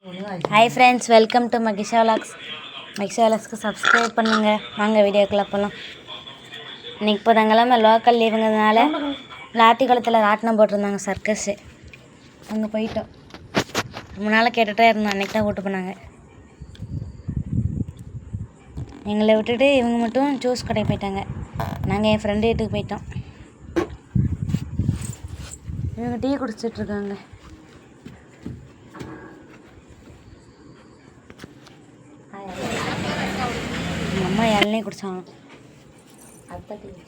Hi friends, welcome to Mahisha விலாக்ஸ்க்கு subscribe பண்ணுங்கள். வாங்க வீடியோக்குள்ளே போகலாம். இன்றைக்கி இப்போதாங்களாம் லோக்கல் லீவுங்கிறதுனால லாத்திக்குளத்தில் ராட்டினம் போட்டிருந்தாங்க, சர்க்கஸு. அங்கே போயிட்டோம். ரொம்ப நாளாக கேட்டுகிட்டே இருந்தோம், அன்றைக்கி தான் கூப்பிட்டு போனாங்க. எங்களை விட்டுட்டு இவங்க மட்டும் ஜூஸ் கடைக்கு போயிட்டாங்க. நாங்கள் என் ஃப்ரெண்டு வீட்டுக்கு போயிட்டோம். இவங்க டீ குடிச்சிட்ருக்காங்க. அம்மா இளநீ குடித்தாங்க.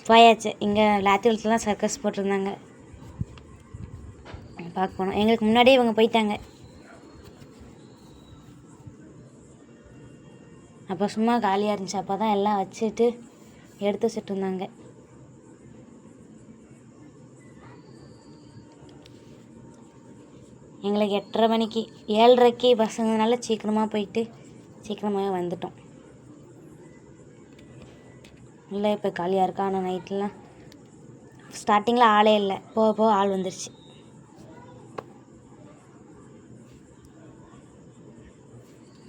போயாச்சு. இங்கே லாத்திக்குளத்துலாம் சர்க்கஸ் போட்டிருந்தாங்க, பார்க்க போனோம். எங்களுக்கு முன்னாடியே இவங்க போயிட்டாங்க. அப்போ சும்மா காலியாக இருந்துச்சு. அப்போ தான் எல்லாம் வச்சுட்டு எடுத்து வச்சுட்டு இருந்தாங்க. எங்களுக்கு 8:30 மணிக்கு 7:30க்கு பசங்கனால சீக்கிரமாக போயிட்டு சீக்கிரமாக வந்துட்டோம். இல்லை இப்போ காலியாக இருக்கா. ஆனால் நைட்லாம் ஸ்டார்டிங்கில் ஆளே இல்லை, போக போக ஆள் வந்துருச்சு.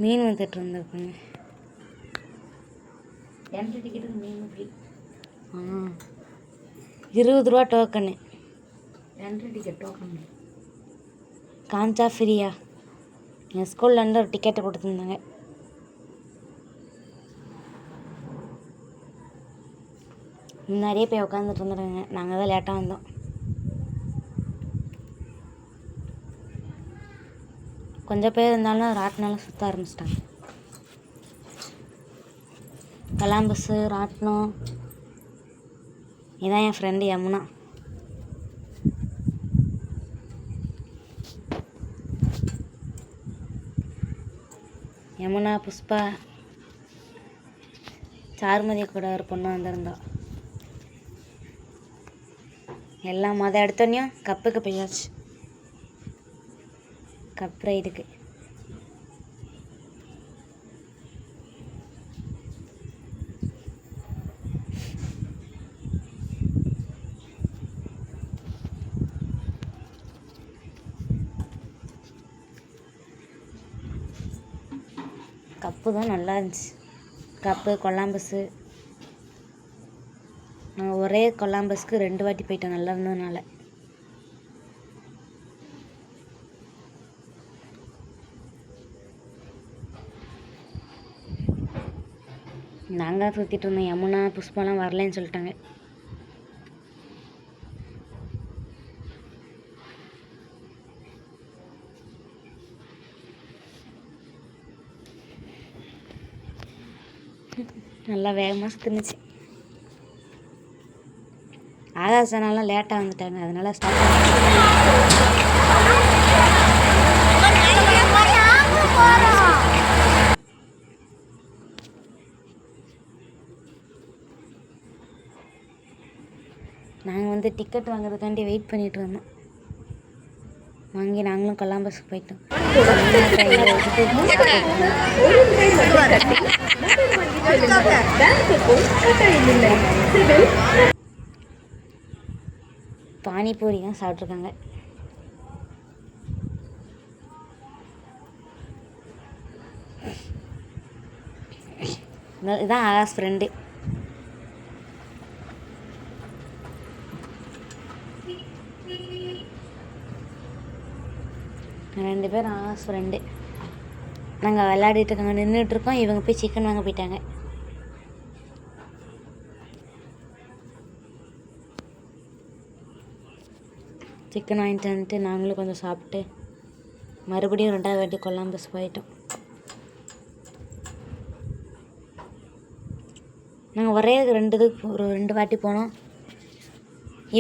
மீன் வந்துட்டு இருந்திருக்குங்க. என்ட்ரி டிக்கெட்டுக்கு மீன் ஃப்ரீ. 20 ரூபா டோக்கனு. என்ட்ரி டிக்கெட் டோக்கன் காமிச்சா ஃப்ரீயா? என் ஸ்கூல்லேருந்து ஒரு டிக்கெட்டை கொடுத்துருந்தாங்க. முன்னாடியே போய் உட்காந்துட்டு வந்துடுங்க. நாங்கள் தான் லேட்டாக வந்தோம். கொஞ்சம் பேர் இருந்தாலும் ராட்டினாலும் சுற்ற ஆரம்பிச்சிட்டாங்க. கொலாம்பஸு, ராட்டினம். இதான் என் ஃப்ரெண்டு யமுனா. யமுனா, புஷ்பா, சாருமதி கூட ஒரு பொண்ணு வந்திருந்தோம். எல்லாம் எடுத்தோன்னையும் கப்புக்கு போயாச்சு. கப் ரைடுக்கு. கப்பு தான் நல்லா இருந்துச்சு. கப்பு, கொல்லாம்பஸு. நாங்கள் ஒரே கொல்லாம்பஸ்க்கு 2 வாட்டி போயிட்டோம், நல்லா இருந்ததுனால. நாங்கள் சுற்றிட்டு இருந்தோம். யமுனா, புஷ்பாலாம் வரலன்னு சொல்லிட்டாங்க. நல்லா வேகமாக சுற்றுனுச்சு. ஆகாசனாலாம் லேட்டாக வந்துட்டாங்க, அதனால ஸ்டார்ட் நாங்கள் டிக்கெட் வாங்குறதுக்காண்டி வெயிட் பண்ணிகிட்டு இருந்தோம். வாங்கி நாங்களும் கொல்லாம்பஸுக்கு போயிட்டோம். பானிபூரி தான் சாப்பிட்ருக்காங்க. இதுதான் ஆகாஷ் ஃப்ரெண்டு. ரெண்டு பேரும் ஆகாஷ் ஃப்ரெண்டு. நாங்கள் விளையாடிட்டு இருக்காங்க, நின்றுட்டுருக்கோம். இவங்க போய் சிக்கன் வாங்க போயிட்டாங்க. சிக்கன் வாங்கிட்டு வந்துட்டு நாங்களும் கொஞ்சம் சாப்பிட்டு மறுபடியும் 2வது வாட்டி கொல்லாம்பஸ் போயிட்டோம். நாங்கள் ஒரே 2 வாட்டி போனோம்.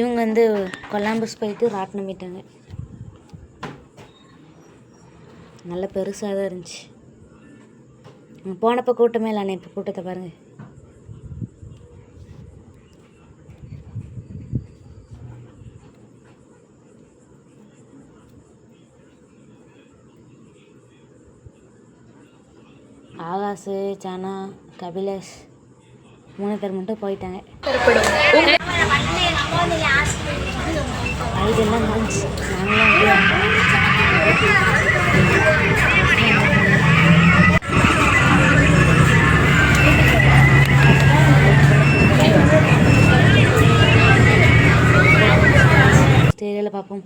இவங்க கொல்லாம்பஸ் போயிட்டு ராட்டினம் போயிட்டாங்க. நல்ல பெருசாக தான் இருந்துச்சு. போனப்போ கூட்டமே இல்லை, ஆனால் இப்போ கூட்டத்தை பாருங்கள். ஆகாஷ், ஜானா, கபிலேஷ் 3 பேர் மட்டும் போயிட்டாங்க. இதெல்லாம் முடிஞ்சு நாங்களும் தெரியல பார்ப்போம்.